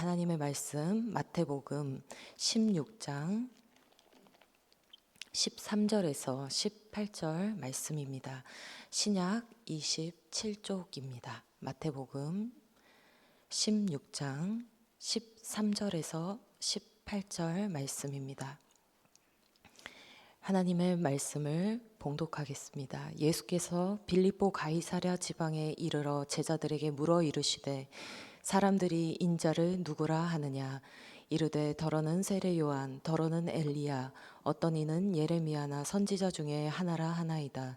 하나님의 말씀 마태복음 16장 13절에서 18절 말씀입니다. 신약 27쪽입니다. 마태복음 16장 13절에서 18절 말씀입니다. 하나님의 말씀을 봉독하겠습니다. 예수께서 빌립보 가이사랴 지방에 이르러 제자들에게 물어 이르시되 사람들이 인자를 누구라 하느냐? 이르되 더러는 세례 요한, 더러는 엘리야, 어떤 이는 예레미야나 선지자 중에 하나라 하나이다.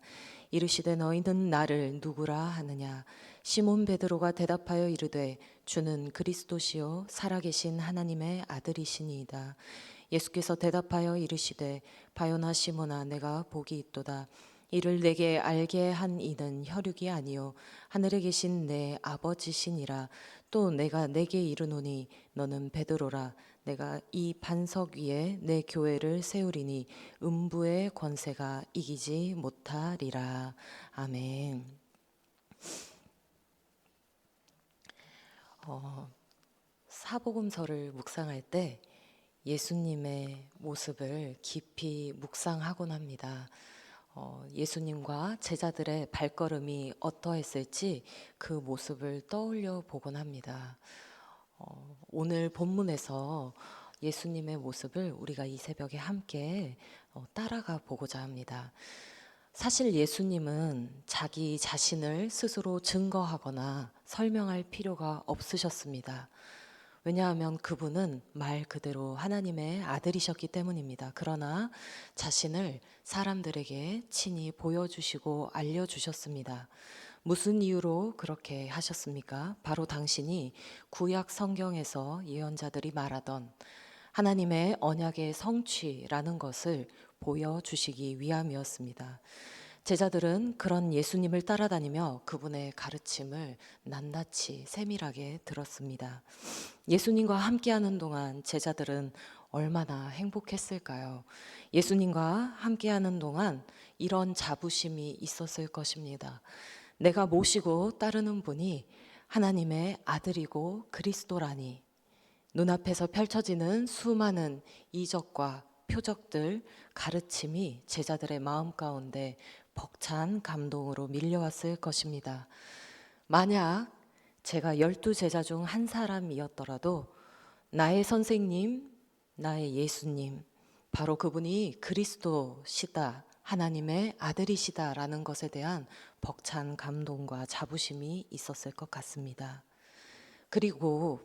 이르시되 너희는 나를 누구라 하느냐? 시몬 베드로가 대답하여 이르되 주는 그리스도시요 살아계신 하나님의 아들이시니이다. 예수께서 대답하여 이르시되 바요나 시몬아 내가 복이 있도다. 이를 내게 알게 한 이는 혈육이 아니요 하늘에 계신 내 아버지시니라. 또 내가 내게 이르노니 너는 베드로라. 내가 이 반석 위에 내 교회를 세우리니 음부의 권세가 이기지 못하리라. 아멘. 사복음서를 묵상할 때 예수님의 모습을 깊이 묵상하곤 합니다. 예수님과 제자들의 발걸음이 어떠했을지 그 모습을 떠올려 보곤 합니다. 오늘 본문에서 예수님의 모습을 우리가 이 새벽에 함께 따라가 보고자 합니다. 사실 예수님은 자기 자신을 스스로 증거하거나 설명할 필요가 없으셨습니다. 왜냐하면 그분은 말 그대로 하나님의 아들이셨기 때문입니다. 그러나 자신을 사람들에게 친히 보여주시고 알려주셨습니다. 무슨 이유로 그렇게 하셨습니까? 바로 당신이 구약 성경에서 예언자들이 말하던 하나님의 언약의 성취라는 것을 보여주시기 위함이었습니다. 제자들은 그런 예수님을 따라다니며 그분의 가르침을 낱낱이 세밀하게 들었습니다. 예수님과 함께하는 동안 제자들은 얼마나 행복했을까요? 예수님과 함께하는 동안 이런 자부심이 있었을 것입니다. 내가 모시고 따르는 분이 하나님의 아들이고 그리스도라니. 눈앞에서 펼쳐지는 수많은 이적과 표적들, 가르침이 제자들의 마음 가운데 벅찬 감동으로 밀려왔을 것입니다. 만약 제가 12제자 중 한 사람이었더라도 나의 선생님, 나의 예수님, 바로 그분이 그리스도시다, 하나님의 아들이시다라는 것에 대한 벅찬 감동과 자부심이 있었을 것 같습니다. 그리고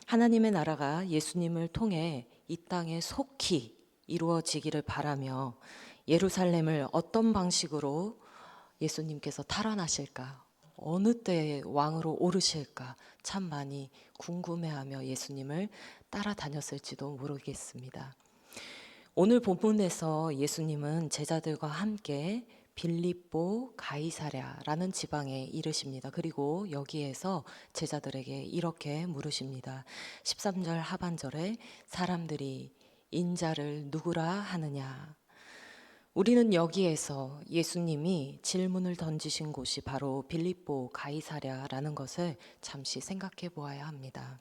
하나님의 나라가 예수님을 통해 이 땅에 속히 이루어지기를 바라며 예루살렘을 어떤 방식으로 예수님께서 탈환하실까, 어느 때에 왕으로 오르실까 참 많이 궁금해하며 예수님을 따라다녔을지도 모르겠습니다. 오늘 본문에서 예수님은 제자들과 함께 빌립보 가이사랴라는 지방에 이르십니다. 그리고 여기에서 제자들에게 이렇게 물으십니다. 13절 하반절에 사람들이 인자를 누구라 하느냐. 우리는 여기에서 예수님이 질문을 던지신 곳이 바로 빌립보 가이사랴라는 것을 잠시 생각해 보아야 합니다.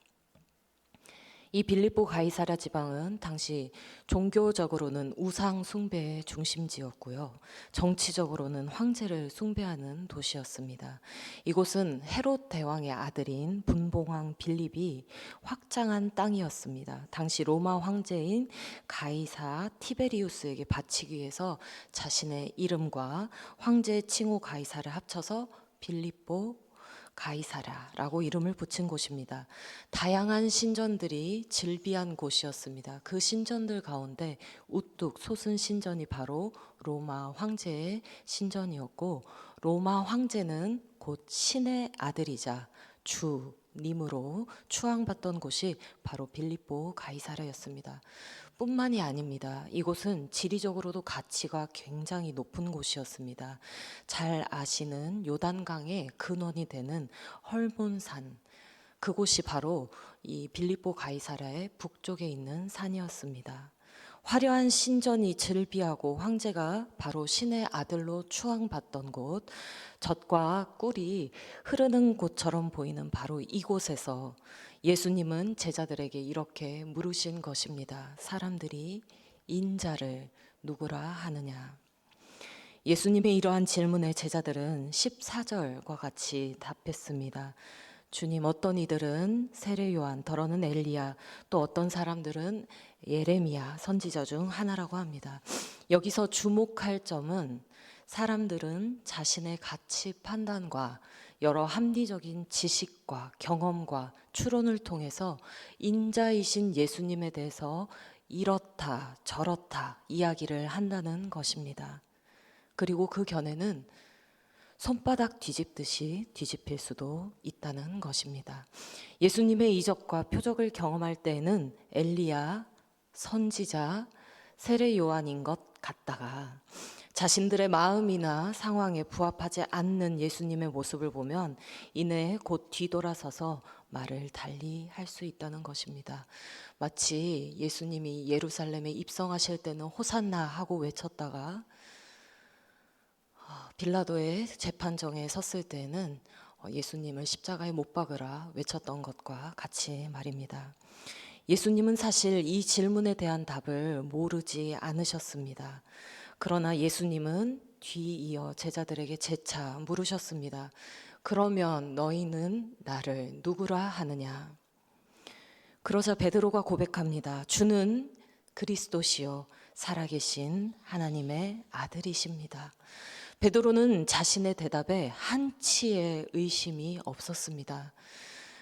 이 빌립보 가이사랴 지방은 당시 종교적으로는 우상 숭배의 중심지였고요. 정치적으로는 황제를 숭배하는 도시였습니다. 이곳은 헤롯 대왕의 아들인 분봉왕 빌립이 확장한 땅이었습니다. 당시 로마 황제인 가이사 티베리우스에게 바치기 위해서 자신의 이름과 황제 칭호 가이사를 합쳐서 빌립보 가이사랴라고 이름을 붙인 곳입니다. 다양한 신전들이 즐비한 곳이었습니다. 그 신전들 가운데 우뚝 솟은 신전이 바로 로마 황제의 신전이었고, 로마 황제는 곧 신의 아들이자 주님으로 추앙받던 곳이 바로 빌립보 가이사랴였습니다. 뿐만이 아닙니다. 이곳은 지리적으로도 가치가 굉장히 높은 곳이었습니다. 잘 아시는 요단강의 근원이 되는 헐몬산, 그곳이 바로 이 빌립보 가이사랴의 북쪽에 있는 산이었습니다. 화려한 신전이 즐비하고 황제가 바로 신의 아들로 추앙받던 곳, 젖과 꿀이 흐르는 곳처럼 보이는 바로 이곳에서 예수님은 제자들에게 이렇게 물으신 것입니다. 사람들이 인자를 누구라 하느냐? 예수님의 이러한 질문에 제자들은 14절과 같이 답했습니다. 주님, 어떤 이들은 세례 요한, 더러는 엘리야, 또 어떤 사람들은 예레미야 선지자 중 하나라고 합니다. 여기서 주목할 점은 사람들은 자신의 가치 판단과 여러 합리적인 지식과 경험과 추론을 통해서 인자이신 예수님에 대해서 이렇다 저렇다 이야기를 한다는 것입니다. 그리고 그 견해는 손바닥 뒤집듯이 뒤집힐 수도 있다는 것입니다. 예수님의 이적과 표적을 경험할 때에는 엘리야, 선지자, 세례 요한인 것 같다가 자신들의 마음이나 상황에 부합하지 않는 예수님의 모습을 보면 이내 곧 뒤돌아서서 말을 달리 할 수 있다는 것입니다. 마치 예수님이 예루살렘에 입성하실 때는 호산나 하고 외쳤다가 빌라도의 재판정에 섰을 때는 예수님을 십자가에 못 박으라 외쳤던 것과 같이 말입니다. 예수님은 사실 이 질문에 대한 답을 모르지 않으셨습니다. 그러나 예수님은 뒤이어 제자들에게 재차 물으셨습니다. 그러면 너희는 나를 누구라 하느냐? 그러자 베드로가 고백합니다. 주는 그리스도시요 살아계신 하나님의 아들이십니다. 베드로는 자신의 대답에 한치의 의심이 없었습니다.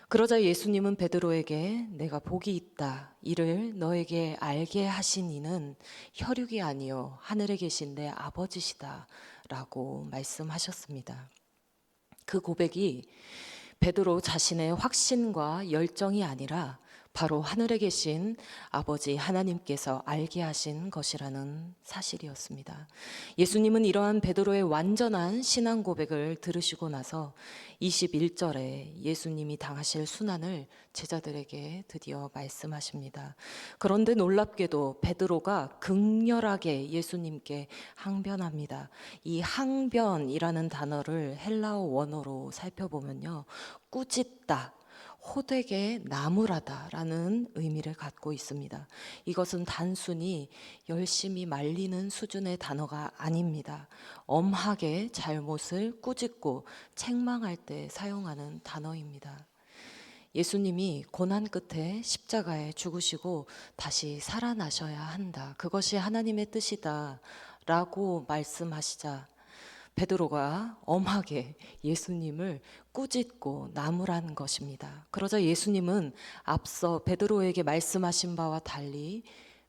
그러자 예수님은 베드로에게 내가 복이 있다. 이를 너에게 알게 하신 이는 혈육이 아니요 하늘에 계신 내 아버지시다 라고 말씀하셨습니다. 그 고백이 베드로 자신의 확신과 열정이 아니라 바로 하늘에 계신 아버지 하나님께서 알게 하신 것이라는 사실이었습니다. 예수님은 이러한 베드로의 완전한 신앙 고백을 들으시고 나서 21절에 예수님이 당하실 순환을 제자들에게 드디어 말씀하십니다. 그런데 놀랍게도 베드로가 극렬하게 예수님께 항변합니다. 이 항변이라는 단어를 헬라어 원어로 살펴보면요, 꾸짖다, 호되게 나무라다라는 의미를 갖고 있습니다. 이것은 단순히 열심히 말리는 수준의 단어가 아닙니다. 엄하게 잘못을 꾸짖고 책망할 때 사용하는 단어입니다. 예수님이 고난 끝에 십자가에 죽으시고 다시 살아나셔야 한다. 그것이 하나님의 뜻이다 라고 말씀하시자 베드로가 엄하게 예수님을 꾸짖고 나무란 것입니다. 그러자 예수님은 앞서 베드로에게 말씀하신 바와 달리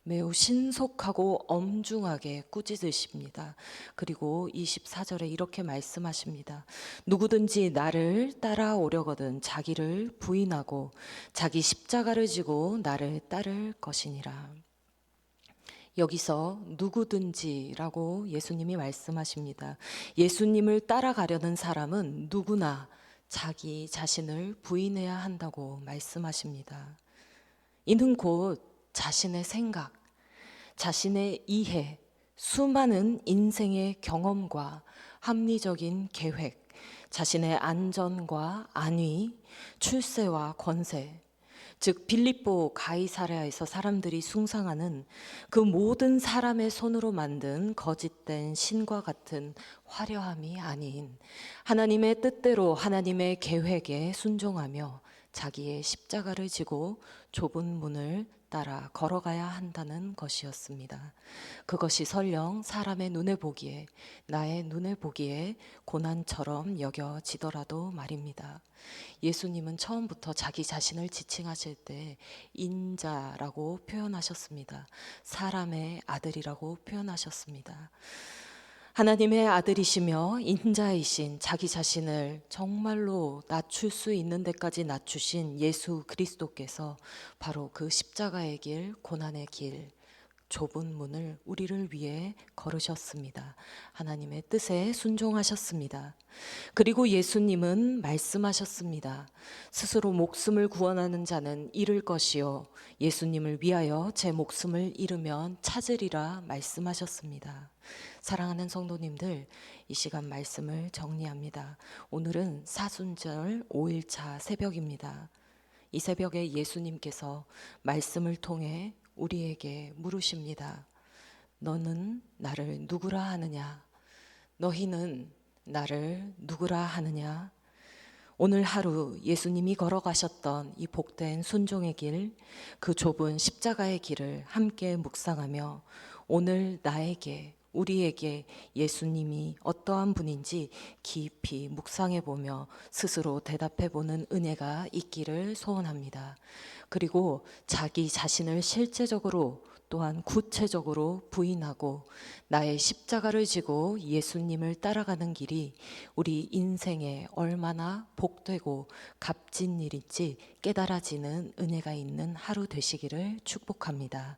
매우 신속하고 엄중하게 꾸짖으십니다. 그리고 24절에 이렇게 말씀하십니다. 누구든지 나를 따라오려거든 자기를 부인하고 자기 십자가를 지고 나를 따를 것이니라. 여기서 누구든지라고 예수님이 말씀하십니다. 예수님을 따라가려는 사람은 누구나 자기 자신을 부인해야 한다고 말씀하십니다. 이는 곧 자신의 생각, 자신의 이해, 수많은 인생의 경험과 합리적인 계획, 자신의 안전과 안위, 출세와 권세, 즉 빌립보 가이사랴에서 사람들이 숭상하는 그 모든 사람의 손으로 만든 거짓된 신과 같은 화려함이 아닌 하나님의 뜻대로 하나님의 계획에 순종하며 자기의 십자가를 지고 좁은 문을 따라 걸어가야 한다는 것이었습니다. 그것이 설령 사람의 눈에 보기에, 나의 눈에 보기에 고난처럼 여겨지더라도 말입니다. 예수님은 처음부터 자기 자신을 지칭하실 때 인자라고 표현하셨습니다. 사람의 아들이라고 표현하셨습니다. 하나님의 아들이시며 인자이신 자기 자신을 정말로 낮출 수 있는 데까지 낮추신 예수 그리스도께서 바로 그 십자가의 길, 고난의 길, 좁은 문을 우리를 위해 걸으셨습니다. 하나님의 뜻에 순종하셨습니다. 그리고 예수님은 말씀하셨습니다. 스스로 목숨을 구원하는 자는 잃을 것이요 예수님을 위하여 제 목숨을 잃으면 찾으리라 말씀하셨습니다. 사랑하는 성도님들, 이 시간 말씀을 정리합니다. 오늘은 사순절 5일차 새벽입니다. 이 새벽에 예수님께서 말씀을 통해 우리에게 물으십니다. 너는 나를 누구라 하느냐? 너희는 나를 누구라 하느냐? 오늘 하루 예수님이 걸어가셨던 이 복된 순종의 길, 그 좁은 십자가의 길을 함께 묵상하며 오늘 나에게, 우리에게 예수님이 어떠한 분인지 깊이 묵상해 보며 스스로 대답해 보는 은혜가 있기를 소원합니다. 그리고 자기 자신을 실제적으로 또한 구체적으로 부인하고 나의 십자가를 지고 예수님을 따라가는 길이 우리 인생에 얼마나 복되고 값진 일인지 깨달아지는 은혜가 있는 하루 되시기를 축복합니다.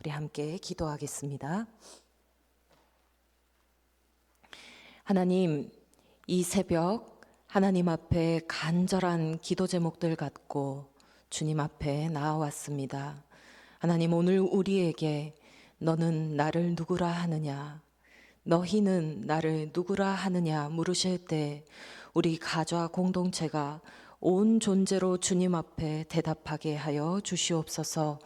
우리 함께 기도하겠습니다. 하나님, 이 새벽 하나님 앞에 간절한 기도 제목들 갖고 주님 앞에 나아왔습니다. 하나님, 오늘 우리에게 너는 나를 누구라 하느냐, 너희는 나를 누구라 하느냐 물으실 때 우리 가좌 공동체가 온 존재로 주님 앞에 대답하게 하여 주시옵소서.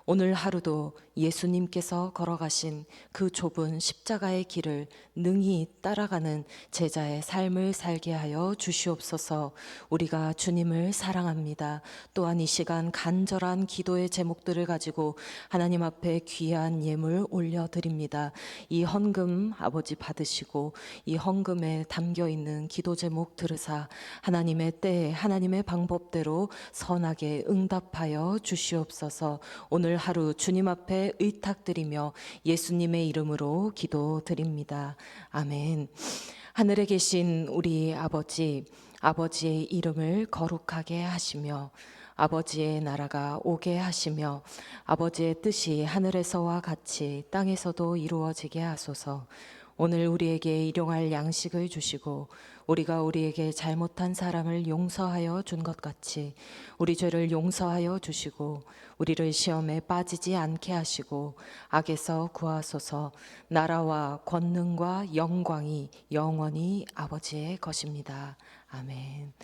오늘 하루도 예수님께서 걸어가신 그 좁은 십자가의 길을 능히 따라가는 제자의 삶을 살게 하여 주시옵소서. 우리가 주님을 사랑합니다. 또한 이 시간 간절한 기도의 제목들을 가지고 하나님 앞에 귀한 예물 올려드립니다. 이 헌금 아버지 받으시고 이 헌금에 담겨있는 기도 제목 들으사 하나님의 때에 하나님의 방법대로 선하게 응답하여 주시옵소서. 오늘 하루 주님 앞에 의탁드리며 예수님의 이름으로 기도드립니다. 아멘. 하늘에 계신 우리 아버지, 아버지의 이름을 거룩하게 하시며 아버지의 나라가 오게 하시며 아버지의 뜻이 하늘에서와 같이 땅에서도 이루어지게 하소서. 오늘 우리에게 일용할 양식을 주시고 우리가 우리에게 잘못한 사람을 용서하여 준 것 같이 우리 죄를 용서하여 주시고 우리를 시험에 빠지지 않게 하시고 악에서 구하소서. 나라와 권능과 영광이 영원히 아버지의 것입니다. 아멘.